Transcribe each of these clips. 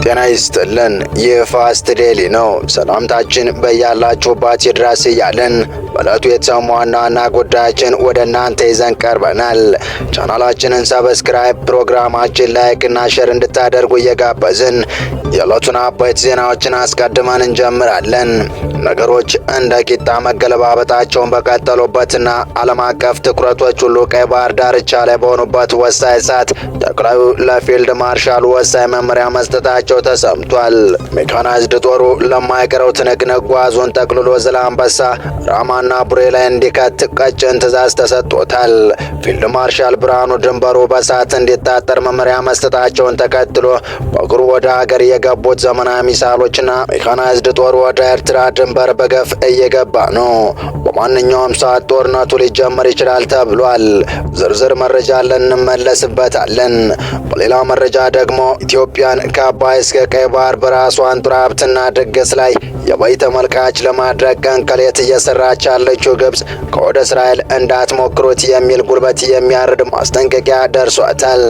ጤና ይስጥልን። ይህ ፋስት ዴይሊ ነው። ሰላምታችን በያላችሁበት ይድረስ እያልን በዕለቱ የተሰሙ ዋና ዋና ጉዳዮችን ወደ እናንተ ይዘን ቀርበናል። ቻናላችንን ሰብስክራይብ፣ ፕሮግራማችን ላይክ እና ሼር እንድታደርጉ እየጋበዝን የዕለቱን አበይት ዜናዎችን አስቀድመን እንጀምራለን። ነገሮች እንደ ቂጣ መገለባበጣቸውን በቀጠሉበትና ዓለም አቀፍ ትኩረቶች ሁሉ ቀይ ባህር ዳርቻ ላይ በሆኑበት ወሳኝ ሰዓት ጠቅላዩ ለፊልድ ማርሻሉ ወሳኝ መመሪያ መስጠታቸው ተሰምቷል። ሜካናይዝድ ጦሩ ለማይቀረው ትንቅንቅ ጓዙን ጠቅልሎ ዝላንበሳ፣ ራማና ቡሬ ላይ እንዲከት ቀጭን ትዕዛዝ ተሰጥቶታል። ፊልድ ማርሻል ብርሃኑ ድንበሩ በሰዓት እንዲታጠር መመሪያ መስጠታቸውን ተከትሎ በእግሩ ወደ ሀገር የገቡት ዘመናዊ ሚሳይሎችና ሜካናይዝድ ጦሩ ወደ ኤርትራ ድንበር በገፍ እየገባ ነው። በማንኛውም ሰዓት ጦርነቱ ሊጀመር ይችላል ተብሏል። ዝርዝር መረጃ እንመለስበታለን። በሌላ መረጃ ደግሞ ኢትዮጵያን ከአባይ እስከ ቀይ ባህር በራሷ አንጡራ ሀብትና ድግስ ላይ የበይ ተመልካች ለማድረግ ቀን ከሌት እየሰራች ያለችው ግብጽ ከወደ እስራኤል እንዳትሞክሩት የሚል ጉልበት የሚያርድ ማስጠንቀቂያ ደርሷታል።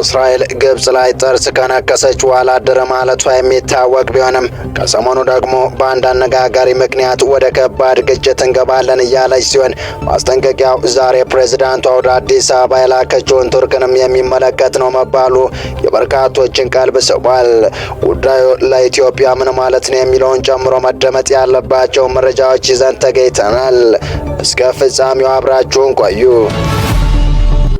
እስራኤል ግብጽ ላይ ጥርስ ከነከሰች በኋላ አደረ ማለቷ የሚታወቅ ቢሆንም ከሰሞኑ ደግሞ በአንድ አነጋጋሪ ምክንያት ወደ ከባድ ግጭት እንገባለን እያለች ሲሆን ማስጠንቀቂያው ዛሬ ፕሬዝዳንቷ ወደ አዲስ አበባ የላከችውን ቱርክንም የሚመለከት ነው መባሉ የበርካቶችን ቀልብ ስቧል። ጉዳዩ ለኢትዮጵያ ምን ማለት ነው የሚለውን ጨምሮ መደመጥ ያለባቸው መረጃዎች ይዘን ተገኝተናል። እስከ ፍጻሜው አብራችሁን ቆዩ።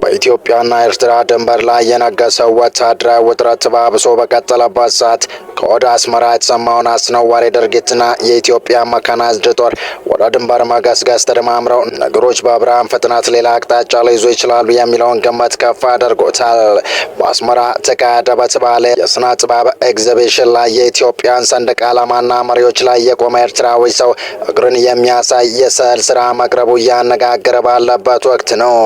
በኢትዮጵያና ኤርትራ ድንበር ላይ የነገሰው ወታደራዊ ውጥረት ተባብሶ በቀጠለበት ሰዓት ከወደ አስመራ የተሰማውን አስነዋሪ ድርጊትና የኢትዮጵያ ሜካናይዝድ ጦር ወደ ድንበር መገስገስ ተደማምረው ነገሮች በብርሃን ፍጥነት ሌላ አቅጣጫ ሊይዙ ይችላሉ የሚለውን ግምት ከፍ አድርጎታል። በአስመራ ተካሄደ በተባለ የስነ ጥበብ ኤግዚቢሽን ላይ የኢትዮጵያን ሰንደቅ ዓላማና መሪዎች ላይ የቆመ ኤርትራዊ ሰው እግርን የሚያሳይ የስዕል ስራ መቅረቡ እያነጋገረ ባለበት ወቅት ነው።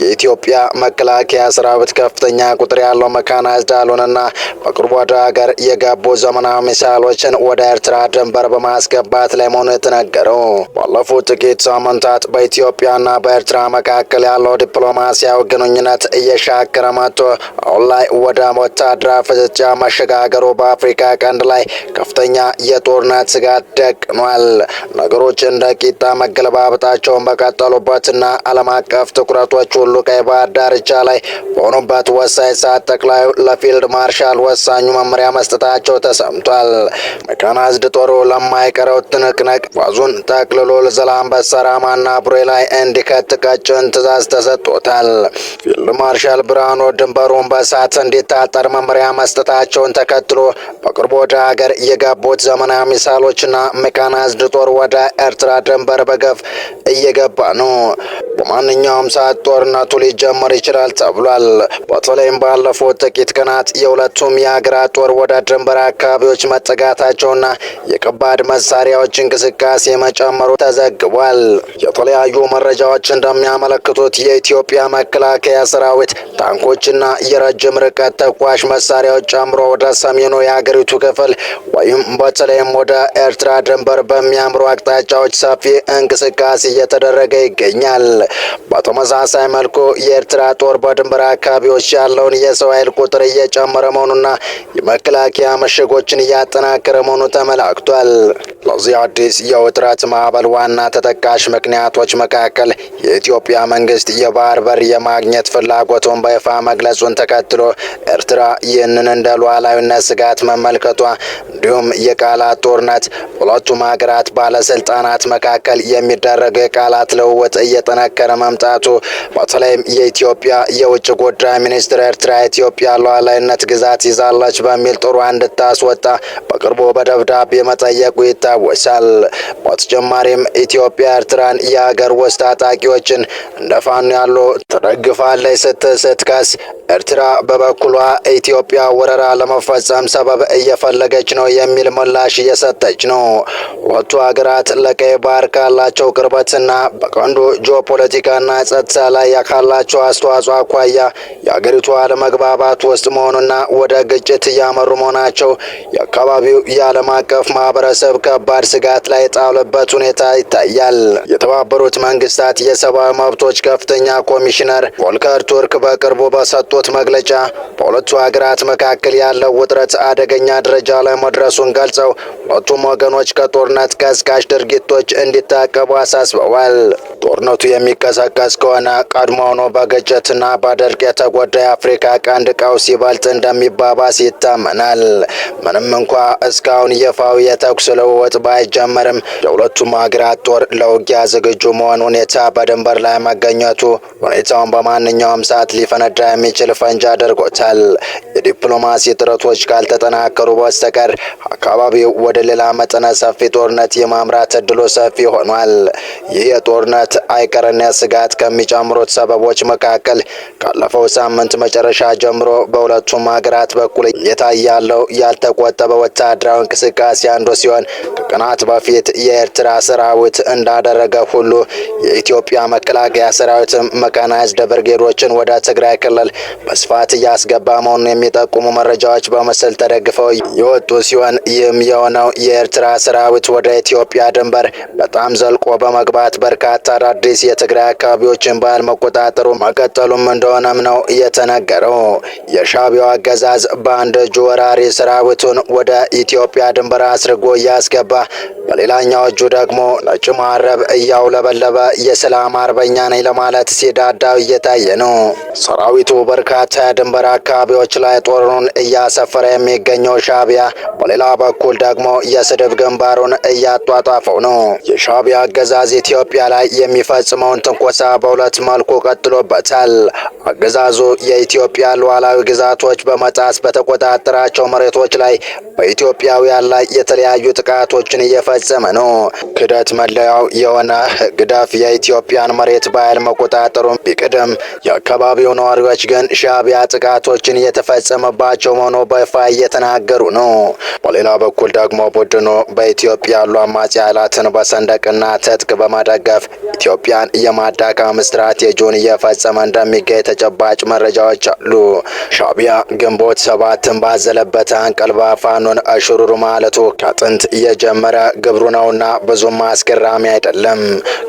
የኢትዮጵያ መከላከያ ሰራዊት ከፍተኛ ቁጥር ያለው ሜካናይዝድ ኃይሉንና በቅርቡ ወደ ሀገር የገቡ ዘመናዊ ሚሳይሎችን ወደ ኤርትራ ድንበር በማስገባት ላይ መሆኑ የተነገረው ባለፉት ጥቂት ሳምንታት በኢትዮጵያና በኤርትራ መካከል ያለው ዲፕሎማሲያዊ ግንኙነት እየሻከረ መጥቶ አሁን ላይ ወደ ወታደራዊ ፍጥጫ መሸጋገሩ በአፍሪካ ቀንድ ላይ ከፍተኛ የጦርነት ስጋት ደቅኗል። ነገሮች እንደ ቂጣ መገለባበጣቸውን በቀጠሉበትና ዓለም አቀፍ ትኩረቶች ሁሉ ቀይ ባህር ዳርቻ ላይ በሆኑበት ወሳኝ ሰዓት ጠቅላዩ ለፊልድ ማርሻል ወሳኙ መመሪያ መስጠታቸው ተሰምቷል። ሜካናይዝድ ጦሩ ለማይቀረው ትንቅንቅ ጓዙን ጠቅልሎ ዝላንበሳ፣ ራማና ቡሬ ላይ እንዲከት ቀጭን ትዕዛዝ ተሰጥቶታል። ፊልድ ማርሻል ብርሃኑ ድንበሩን በሰዓት እንዲታጠር መመሪያ መስጠታቸውን ተከትሎ በቅርቡ ወደ ሀገር የገቡት ዘመናዊ ሚሳይሎችና ሜካናይዝድ ጦር ወደ ኤርትራ ድንበር በገፍ እየገባ ነው። በማንኛውም ሰዓት ጦርነቱ ሊጀመር ይችላል ተብሏል። በተለይም ባለፉት ጥቂት ቀናት የሁለቱም የሀገራት ጦር ወደ ድንበር አካባቢዎች መጠጋታቸውና የከባድ መሳሪያዎች እንቅስቃሴ መጨመሩ ተዘግቧል። የተለያዩ መረጃዎች እንደሚያመለክቱት የኢትዮጵያ መከላከያ ሰራዊት ታንኮችና የረጅም ርቀት ተኳሽ መሳሪያዎች ጨምሮ ወደ ሰሜኑ የሀገሪቱ ክፍል ወይም በተለይም ወደ ኤርትራ ድንበር በሚያምሩ አቅጣጫዎች ሰፊ እንቅስቃሴ እየተደረገ ይገኛል። በተመሳሳይ መልኩ የኤርትራ ጦር በድንበር አካባቢዎች ያለውን የሰው ኃይል ቁጥር እየጨመረ መሆኑና የመከላከያ ምሽጎችን እያጠናከረ መሆኑ ተመላክቷል። ለዚህ አዲስ የውጥረት ማዕበል ዋና ተጠቃሽ ምክንያቶች መካከል የኢትዮጵያ መንግስት የባህር በር የማግኘት ፍላጎቱን በይፋ መግለጹን ተከትሎ ኤርትራ ይህንን እንደ ሉዓላዊነት ስጋት መመልከቷ እንዲሁም የቃላት ጦርነት ሁለቱም ሀገራት ባለስልጣናት መካከል የሚደረገው የቃላት ልውውጥ እየጠነከረ መምጣቱ በተለይም የኢትዮጵያ የውጭ ጉዳይ ሚኒስትር ኤርትራ የኢትዮጵያ ሉዓላዊነት ግዛት ይዛለች በሚል ጦሯ እንድታስወጣ በቅርቡ በደብዳቤ መጠየቁ ይታወሳል። በተጨማሪም ኢትዮጵያ ኤርትራን የሀገር ውስጥ ታጣቂዎችን እንደ ፋኖ ያሉ ትደግፋለች ስትከስ ኤርትራ በበኩሏ ኢትዮጵያ ወረራ ለመፈጸም ሰበብ እየፈለገች ነው የሚል ምላሽ እየሰጠች ነው። ሁለቱ ሀገራት ለቀይ ባህር ካላቸው ቅርበትና በቀንዱ ጂኦፖለቲካዊ ፖለቲካና ጸጥታ ላይ ካላቸው አስተዋጽኦ አኳያ የአገሪቱ አለመግባባት ውስጥ መሆኑና ወደ ግጭት እያመሩ መሆናቸው የአካባቢው የዓለም አቀፍ ማህበረሰብ ከባድ ስጋት ላይ የጣለበት ሁኔታ ይታያል። የተባበሩት መንግስታት የሰብአዊ መብቶች ከፍተኛ ኮሚሽነር ቮልከር ቱርክ በቅርቡ በሰጡት መግለጫ በሁለቱ ሀገራት መካከል ያለው ውጥረት አደገኛ ደረጃ ላይ መድረሱን ገልጸው ሁለቱም ወገኖች ከጦርነት ቀስቃሽ ድርጊቶች እንዲታቀቡ አሳስበዋል። ጦርነቱ የሚቀሰቀስ ከሆነ ቀድሞውኑ በግጭትና በድርቅ የተጎዳ የአፍሪካ ቀንድ ቀውስ ይበልጥ እንደሚባባስ ይታመናል። ምንም እንኳ እስካሁን ይፋዊ የተኩስ ልውውጥ ባይጀመርም የሁለቱም ሀገራት ጦር ለውጊያ ዝግጁ መሆን ሁኔታ በድንበር ላይ መገኘቱ ሁኔታውን በማንኛውም ሰዓት ሊፈነዳ የሚችል ፈንጂ አድርጎታል። የዲፕሎማሲ ጥረቶች ካልተጠናከሩ በስተቀር አካባቢው ወደ ሌላ መጠነ ሰፊ ጦርነት የማምራት እድሉ ሰፊ ሆኗል። ይህ የጦርነት አይቀርነት ስጋት ከሚጨምሩት ሰበቦች መካከል ካለፈው ሳምንት መጨረሻ ጀምሮ በሁለቱም ሀገራት በኩል እየታየ ያለው ያልተቆጠበ ወታደራዊ እንቅስቃሴ አንዱ ሲሆን ከቀናት በፊት የኤርትራ ሰራዊት እንዳደረገ ሁሉ የኢትዮጵያ መከላከያ ሰራዊትም መካናይዝድ ብርጌዶችን ወደ ትግራይ ክልል በስፋት እያስገባ መሆኑን የሚጠቁሙ መረጃዎች በምስል ተደግፈው የወጡ ሲሆን ይህም የሆነው የኤርትራ ሰራዊት ወደ ኢትዮጵያ ድንበር በጣም ዘልቆ በመግባት በርካታ አዳዲስ የትግራይ አካባቢዎችን በኃይል መቆጣጠሩ መቀጠሉም እንደሆነም ነው የተነገረው። የሻዕቢያው አገዛዝ በአንድ እጁ ወራሪ ሰራዊቱን ወደ ኢትዮጵያ ድንበር አስርጎ እያስገባ በሌላኛው እጁ ደግሞ ነጭ መሀረብ እያውለበለበ የሰላም አርበኛ ነኝ ለማለት ሲዳዳው እየታየ ነው። ሰራዊቱ በርካታ የድንበር አካባቢዎች ላይ ጦሩን እያሰፈረ የሚገኘው ሻዕቢያ በሌላ በኩል ደግሞ የስድብ ግንባሩን እያጧጧፈው ነው። የሻዕቢያ አገዛዝ ኢትዮጵያ ላይ የሚፈጽመውን ትንኮሳ በሁለት መልኩ ቀጥሎበታል። አገዛዙ የኢትዮጵያ ሉዓላዊ ግዛቶች በመጣስ በተቆጣጠራቸው መሬቶች ላይ በኢትዮጵያውያን ላይ የተለያዩ ጥቃቶችን እየፈጸመ ነው። ክደት መለያው የሆነ ግዳፍ የኢትዮጵያን መሬት በኃይል መቆጣጠሩን ቢቅድም የአካባቢው ነዋሪዎች ግን ሻዕቢያ ጥቃቶችን እየተፈጸመባቸው መሆኑ በይፋ እየተናገሩ ነው። በሌላ በኩል ደግሞ ቡድኑ በኢትዮጵያ ያሉ አማጺ ኃይላትን በሰንደቅና ትጥቅ በመደገፍ ኢትዮጵያን የማዳከም ስትራቴጂውን እየፈጸመ እንደሚገኝ ተጨባጭ መረጃዎች አሉ። ሻዕቢያ ግንቦት 7ን ባዘለበት አንቀልባ ፋኖን አሽሩሩ ማለቱ ከጥንት የጀመረ ግብሩ ነውና ብዙም አስገራሚ አይደለም።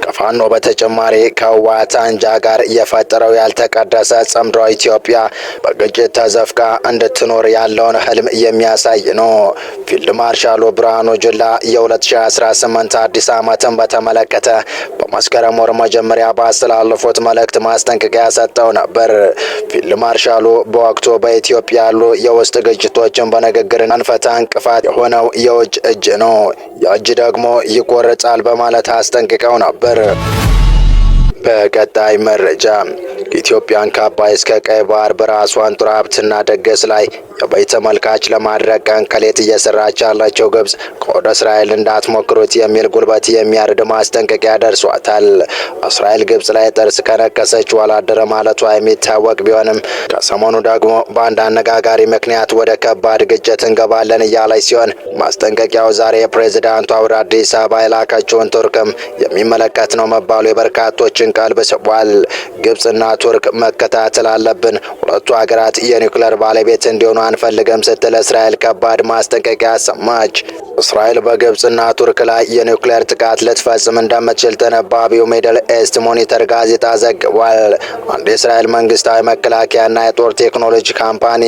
ከፋኖ በተጨማሪ ከህወሓት አንጃ ጋር የፈጠረው ያልተቀደሰ ጽምዶ ኢትዮጵያ በግጭት ተዘፍቃ እንድትኖር ያለውን ህልም የሚያሳይ ነው። ፊልድ ማርሻሉ ብርሃኑ ጁላ የ2018 አዲስ ዓመትን በተመለከተ በመስከረም ወር መጀመሪያ ባስተላለፉት መልእክት ማስጠንቀቂያ ሰጥተው ነበር። ፊልድ ማርሻሉ በወቅቱ በኢትዮጵያ ያሉ የውስጥ ግጭቶችን በንግግር አንፈታ እንቅፋት የሆነው የውጭ እጅ ነው፣ የእጅ ደግሞ ይቆርጣል በማለት አስጠንቅቀው ነበር። በቀጣይ መረጃ ኢትዮጵያን ከአባይ እስከ ቀይ ባህር በራሷን ጦር ሀብትና ደገስ ላይ የበይ ተመልካች ለማድረግ ቀን ከሌት እየሰራች ያለችው ግብጽ ከወደ እስራኤል እንዳትሞክሩት የሚል ጉልበት የሚያርድ ማስጠንቀቂያ ደርሷታል። እስራኤል ግብጽ ላይ ጥርስ ከነከሰች ዋላደረ ማለቷ የሚታወቅ ቢሆንም ከሰሞኑ ደግሞ በአንድ አነጋጋሪ ምክንያት ወደ ከባድ ግጭት እንገባለን እያለች ሲሆን ማስጠንቀቂያው ዛሬ የፕሬዝዳንቷ ወደ አዲስ አበባ የላከችውን ቱርክም የሚመለከት ነው መባሉ የበርካቶችን ቀልብ ስቧል። ግብጽና ቱርክ መከታተል አለብን፣ ሁለቱ ሀገራት የኒውክሌር ባለቤት እንዲሆኑ አንፈልግም ስትል እስራኤል ከባድ ማስጠንቀቂያ ሰማች። እስራኤል በግብጽና ቱርክ ላይ የኒውክሌር ጥቃት ልትፈጽም እንደምትችል ተነባቢው ሚድል ኢስት ሞኒተር ጋዜጣ ዘግቧል። አንድ የእስራኤል መንግስታዊ መከላከያና የጦር ቴክኖሎጂ ካምፓኒ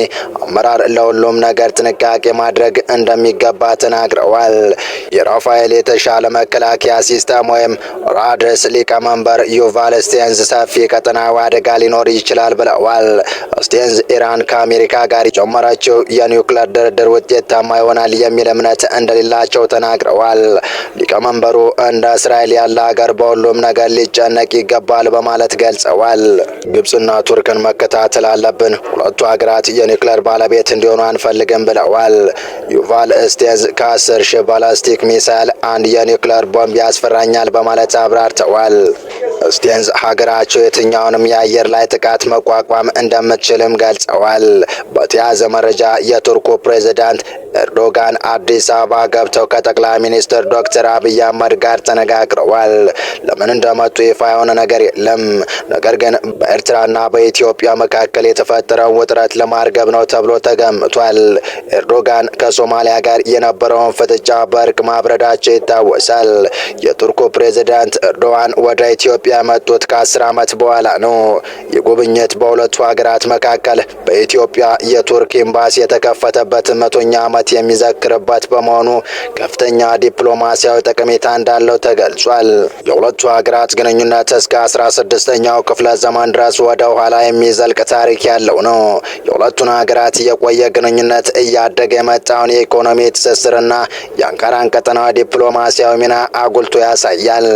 አመራር ለሁሉም ነገር ጥንቃቄ ማድረግ እንደሚገባ ተናግረዋል። የራፋኤል የተሻለ መከላከያ ሲስተም ወይም ራድስ ሊቀመንበር ዩቫል ስቴንዝ ሰፊ ቀጠናዊ አደጋ ሊኖር ይችላል ብለዋል። ስቴንዝ ኢራን ከአሜሪካ ጋር የጀመረችው የኒውክሌር ድርድር ውጤታማ ይሆናል የሚል እምነት እንደሌላቸው ተናግረዋል። ሊቀመንበሩ እንደ እስራኤል ያለ ሀገር በሁሉም ነገር ሊጨነቅ ይገባል በማለት ገልጸዋል። ግብጽና ቱርክን መከታተል አለብን፣ ሁለቱ ሀገራት የኒውክሌር ባለቤት እንዲሆኑ አንፈልግም ብለዋል። ዩቫል ስቴንዝ ከ10 ሺህ ባላስቲክ ሚሳይል አንድ የኒውክሌር ቦምብ ያስፈራኛል በማለት አብራርተዋል። ስቴንዝ ሀገራቸው የትኛውንም የአየር ላይ ጥቃት መቋቋም እንደምትችልም ገልጸዋል። በተያያዘ መረጃ የቱርኩ ፕሬዝዳንት ኤርዶጋን አዲስ አበባ ገብተው ከጠቅላይ ሚኒስትር ዶክተር አብይ አህመድ ጋር ተነጋግረዋል። ለምን እንደመጡ ይፋ የሆነ ነገር የለም። ነገር ግን በኤርትራና በኢትዮጵያ መካከል የተፈጠረውን ውጥረት ለማርገብ ነው ተብሎ ተገምቷል። ኤርዶጋን ከሶማሊያ ጋር የነበረውን ፍጥጫ በእርቅ ማብረዳቸው ይታወሳል። የቱርኩ ፕሬዝዳንት ኤርዶዋን ወደ ኢትዮጵያ መጡት ከ10 ዓመት በኋላ ነው። የጉብኝት በሁለቱ ሀገራት መካከል በኢትዮጵያ የቱርክ ኤምባሲ የተከፈተበት 100ኛ ዓመት የሚዘክርበት በመሆኑ ከፍተኛ ዲፕሎማሲያዊ ጠቀሜታ እንዳለው ተገልጿል። የሁለቱ ሀገራት ግንኙነት እስከ 16ኛው ክፍለ ዘመን ድረስ ወደ ኋላ የሚዘልቅ ታሪክ ያለው ነው። የሁለቱን ሀገራት የቆየ ግንኙነት እያደገ የመጣውን የኢኮኖሚ ትስስርና የአንካራን ቀጠናዊ ዲፕሎማሲያዊ ሚና አጉልቶ ያሳያል።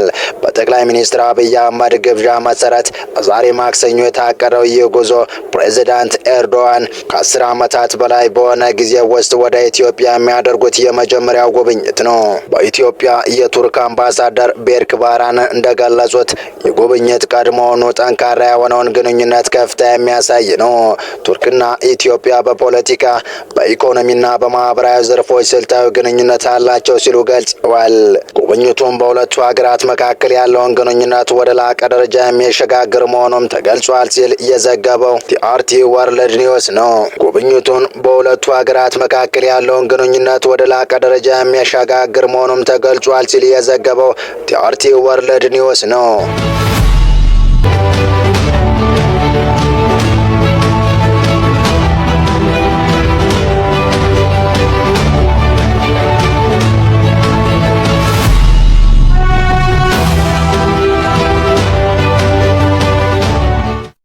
በጠቅላይ ሚኒስትር አብይ አህመድ ግብዣ መሰረት ዛሬ ማክሰኞ የታቀደው ይህ ጉዞ ፕሬዝዳንት ኤርዶዋን ከ10 ዓመታት በላይ በሆነ ጊዜ ውስጥ ወደ ኢትዮጵያ የሚያደርጉት የመጀመሪያው ጉብኝት ነው። በኢትዮጵያ የቱርክ አምባሳደር ቤርክ ባራን እንደገለጹት የጉብኝት ቀድሞውኑ ጠንካራ የሆነውን ግንኙነት ከፍታ የሚያሳይ ነው። ቱርክና ኢትዮጵያ በፖለቲካ በኢኮኖሚና በማህበራዊ ዘርፎች ስልታዊ ግንኙነት አላቸው ሲሉ ገልጸዋል። ጉብኝቱም በሁለቱ ሀገራት መካከል ያለውን ግንኙነት ወደ ላቀ ደረጃ የሚያሸጋግር መሆኑም ተገልጿል ሲል የዘገበው ቲአርቲ ወርልድ ኒውስ ነው። ጉብኝቱን በሁለቱ ሀገራት መካከል ያለውን ግንኙነት ወደ ላቀ ደረጃ የሚያሸጋግር መሆኑም ተገልጿል ሲል የዘገበው ቲአርቲ ወርልድ ኒውስ ነው።